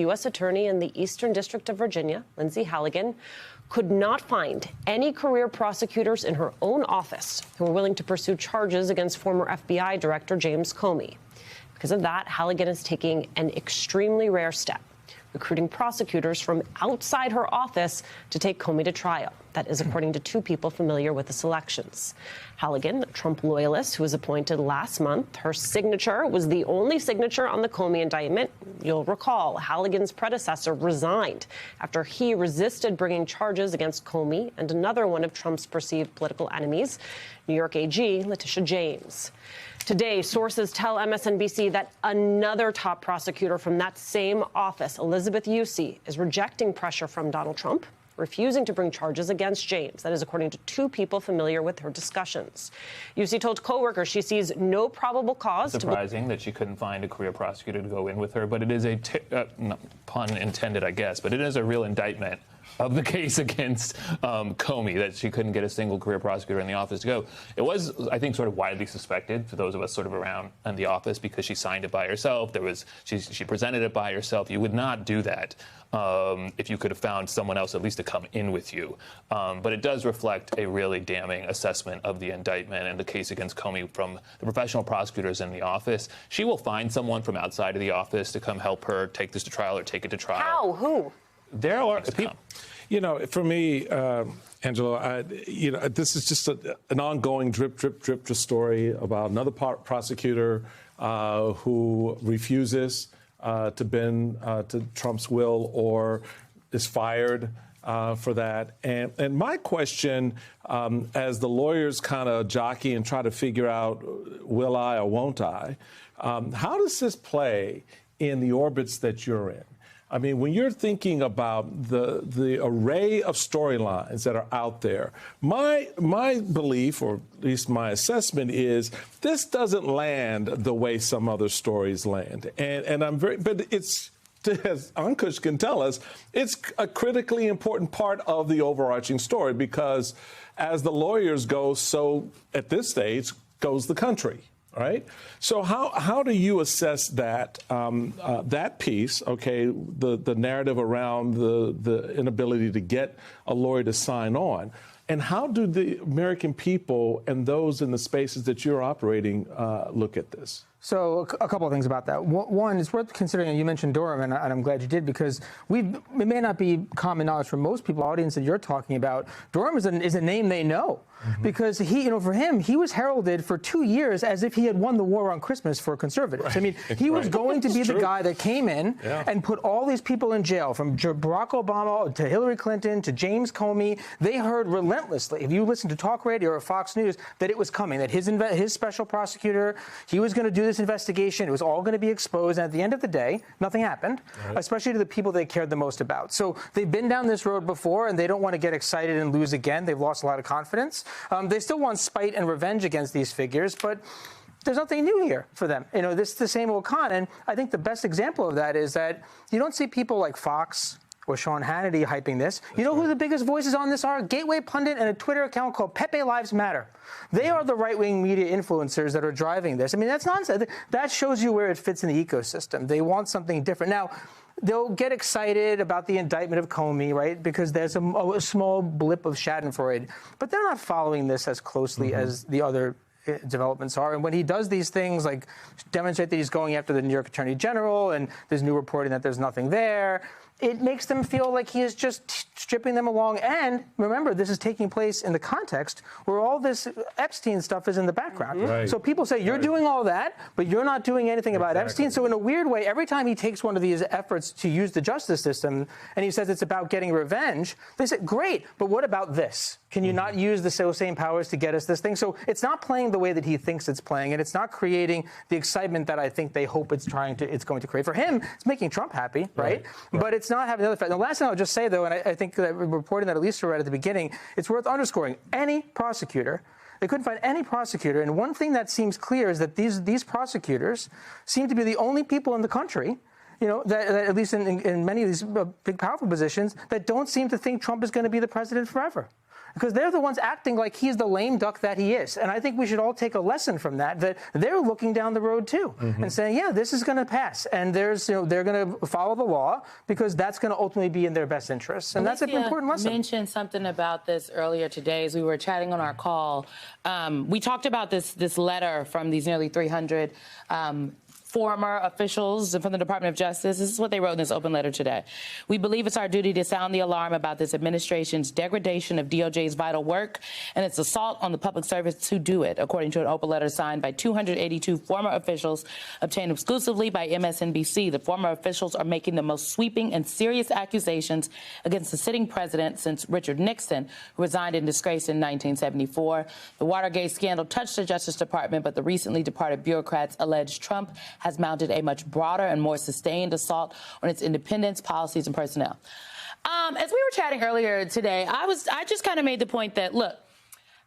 U.S. Attorney in the Eastern District of Virginia, Lindsay Halligan, could not find any career prosecutors in her own office who were willing to pursue charges against former FBI Director James Comey. Because of that, Halligan is taking an extremely rare step, recruiting prosecutors from outside her office to take Comey to trial. That is according to two people familiar with the selections. Halligan, a Trump loyalist who was appointed last month, her signature was the only signature on the Comey indictment. You'll recall Halligan's predecessor resigned after he resisted bringing charges against Comey and another one of Trump's perceived political enemies, New York AG Letitia James. Today, sources tell MSNBC that another top prosecutor from that same office, Elizabeth Yusi, is rejecting pressure from Donald Trump, refusing to bring charges against James. That is according to two people familiar with her discussions. Yusi told coworkers she sees no probable cause. Surprising that she couldn't find a career prosecutor to go in with her, but it is a, pun intended, I guess, but it is a real indictment of the case against Comey, that she couldn't get a single career prosecutor in the office to go. It was, I think, sort of widely suspected for those of us sort of around in the office because she signed it by herself. She presented it by herself. You would not do that if you could have found someone else at least to come in with you. But it does reflect a really damning assessment of the indictment and the case against Comey from the professional prosecutors in the office. She will find someone from outside of the office to come help her take this to trial or take it to trial. How? Who? There are people. You know, for me, Angela, this is just an ongoing drip story about another prosecutor who refuses to bend to Trump's will or is fired for that. And my question, as the lawyers kind of jockey and try to figure out, will I or won't I, how does this play in the orbits that you're in? I mean, when you're thinking about the array of storylines that are out there, my belief, or at least my assessment, is this doesn't land the way some other stories land. And but it's, as Ankush can tell us, it's a critically important part of the overarching story because as the lawyers go, so at this stage goes the country. Right. So how do you assess that that piece? OK, the narrative around the inability to get a lawyer to sign on. And how do the American people and those in the spaces that you're operating look at this? So a couple of things about that. One, it's worth considering, and you mentioned Durham, and I'm glad you did, because it may not be common knowledge for most people, the audience that you're talking about. Durham is a name they know. Mm-hmm. Because for him, he was heralded for 2 years as if he had won the war on Christmas for conservatives. Right. I mean, he was going to be the guy that came in and put all these people in jail, from Barack Obama to Hillary Clinton to James Comey. They heard relentlessly, if you listen to talk radio or Fox News, that it was coming, that his special prosecutor, he was going to do this investigation. It was all going to be exposed. And at the end of the day, nothing happened, especially to the people they cared the most about. So they've been down this road before, and they don't want to get excited and lose again. They've lost a lot of confidence. They still want spite and revenge against these figures, but there's nothing new here for them. This is the same old con. And I think the best example of that is that you don't see people like Fox or Sean Hannity hyping this. You know who the biggest voices on this are? Gateway Pundit and a Twitter account called Pepe Lives Matter. They are the right-wing media influencers that are driving this. I mean, that's nonsense. That shows you where it fits in the ecosystem. They want something different. Now, they'll get excited about the indictment of Comey, right, because there's a small blip of Schadenfreude. But they're not following this as closely as the other developments are. And when he does these things, like demonstrate that he's going after the New York Attorney General and there's new reporting that there's nothing there, it makes them feel like he is just stripping them along. And remember, this is taking place in the context where all this Epstein stuff is in the background. Right. So people say, you're doing all that, but you're not doing anything about Epstein. So in a weird way, every time he takes one of these efforts to use the justice system and he says it's about getting revenge, they say, great, but what about this? Can you not use the same powers to get us this thing? So it's not playing the way that he thinks it's playing, and it's not creating the excitement that I think they hope it's going to create. For him, it's making Trump happy, right? But it's not having the other effect. The last thing I'll just say, though, and I think that reporting that Elisa read at the beginning, it's worth underscoring. Any prosecutor, they couldn't find any prosecutor, and one thing that seems clear is that these prosecutors seem to be the only people in the country, that at least in many of these big, powerful positions, that don't seem to think Trump is going to be the president forever. because they're the ones acting like he's the lame duck that he is. And I think we should all take a lesson from that they're looking down the road too and saying, yeah, this is going to pass. And they're going to follow the law because that's going to ultimately be in their best interests. And that's an important lesson. You mentioned something about this earlier today as we were chatting on our call. We talked about this letter from these nearly 300 former officials from the Department of Justice. This is what they wrote in this open letter today. We believe it's our duty to sound the alarm about this administration's degradation of DOJ's vital work and its assault on the public servants who do it, according to an open letter signed by 282 former officials obtained exclusively by MSNBC. The former officials are making the most sweeping and serious accusations against the sitting president since Richard Nixon, who resigned in disgrace in 1974. The Watergate scandal touched the Justice Department, but the recently departed bureaucrats allege Trump has mounted a much broader and more sustained assault on its independence, policies, and personnel. As we were chatting earlier today, I just kind of made the point that, look,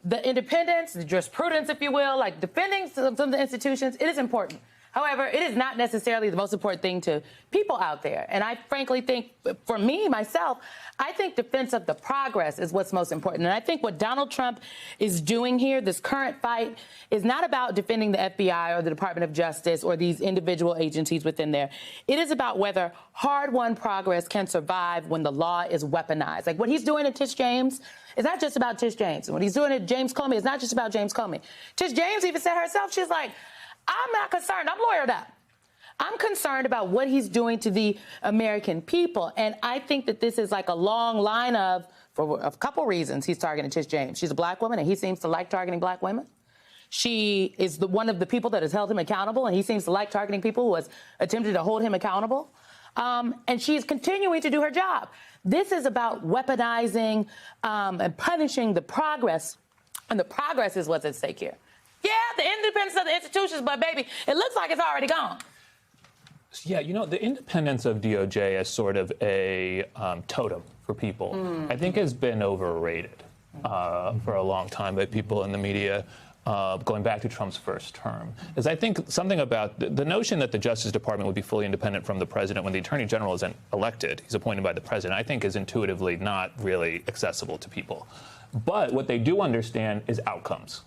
the independence, the jurisprudence, if you will, like defending some of the institutions, it is important. However, it is not necessarily the most important thing to people out there. And I frankly think, for me, myself, I think defense of the progress is what's most important. And I think what Donald Trump is doing here, this current fight, is not about defending the FBI or the Department of Justice or these individual agencies within there. It is about whether hard-won progress can survive when the law is weaponized. Like what he's doing to Tish James is not just about Tish James. And what he's doing to James Comey is not just about James Comey. Tish James even said herself, she's like, I'm not concerned. I'm lawyered up. I'm concerned about what he's doing to the American people. And I think that this is like a long line of, for a couple reasons, he's targeting Tish James. She's a black woman, and he seems to like targeting black women. She is one of the people that has held him accountable, and he seems to like targeting people who has attempted to hold him accountable. And she's continuing to do her job. This is about weaponizing and punishing the progress, and the progress is what's at stake here. Yeah, the independence of the institutions, but baby, it looks like it's already gone. Yeah, the independence of DOJ as sort of a totem for people, I think has been overrated for a long time by people in the media, going back to Trump's first term. Is I think something about the notion that the Justice Department would be fully independent from the president when the Attorney General isn't elected, he's appointed by the president, I think is intuitively not really accessible to people. But what they do understand is outcomes.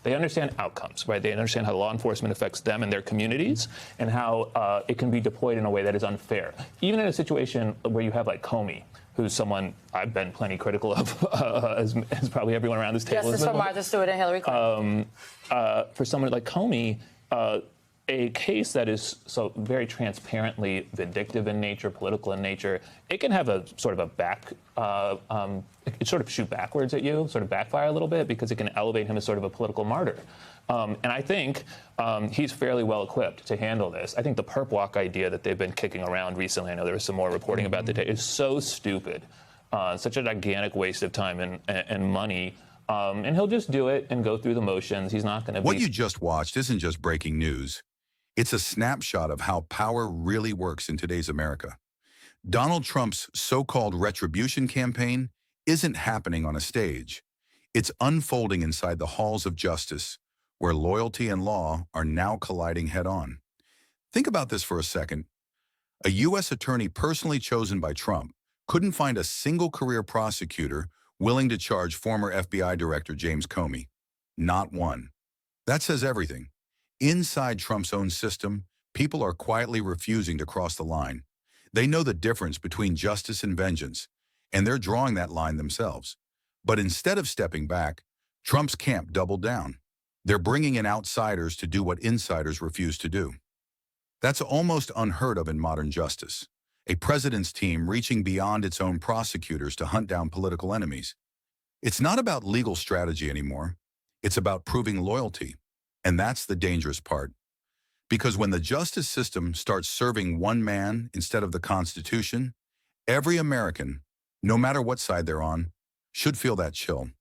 They understand outcomes, right? They understand how law enforcement affects them and their communities and how it can be deployed in a way that is unfair. Even in a situation where you have like Comey, who's someone I've been plenty critical of, as probably everyone around this table. Justice for Martha Stewart and Hillary Clinton. For someone like Comey, a case that is so very transparently vindictive in nature, political in nature, it can have a sort of it sort of shoot backwards at you, sort of backfire a little bit, because it can elevate him as sort of a political martyr. And I think he's fairly well equipped to handle this. I think the perp walk idea that they've been kicking around recently, I know there was some more reporting about the day, is so stupid. Such a gigantic waste of time and money. And he'll just do it and go through the motions. He's not going to be... What you just watched isn't just breaking news. It's a snapshot of how power really works in today's America. Donald Trump's so-called retribution campaign isn't happening on a stage. It's unfolding inside the halls of justice, where loyalty and law are now colliding head-on. Think about this for a second. A U.S. attorney personally chosen by Trump couldn't find a single career prosecutor willing to charge former FBI Director James Comey. Not one. That says everything. Inside Trump's own system, people are quietly refusing to cross the line. They know the difference between justice and vengeance, and they're drawing that line themselves. But instead of stepping back, Trump's camp doubled down. They're bringing in outsiders to do what insiders refuse to do. That's almost unheard of in modern justice. A president's team reaching beyond its own prosecutors to hunt down political enemies. It's not about legal strategy anymore. It's about proving loyalty. And that's the dangerous part. Because when the justice system starts serving one man instead of the Constitution, every American, no matter what side they're on, should feel that chill.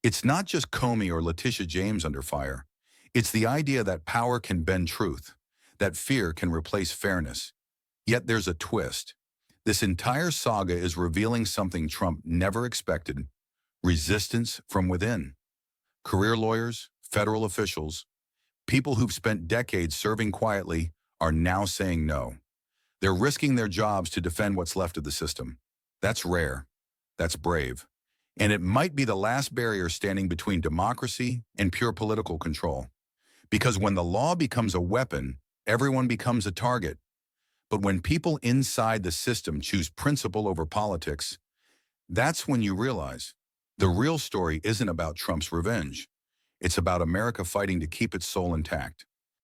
It's not just Comey or Letitia James under fire. It's the idea that power can bend truth, that fear can replace fairness. Yet there's a twist. This entire saga is revealing something Trump never expected: resistance from within. Career lawyers, federal officials, people who've spent decades serving quietly are now saying no. They're risking their jobs to defend what's left of the system. That's rare. That's brave. And it might be the last barrier standing between democracy and pure political control. Because when the law becomes a weapon, everyone becomes a target. But when people inside the system choose principle over politics, that's when you realize the real story isn't about Trump's revenge. It's about America fighting to keep its soul intact.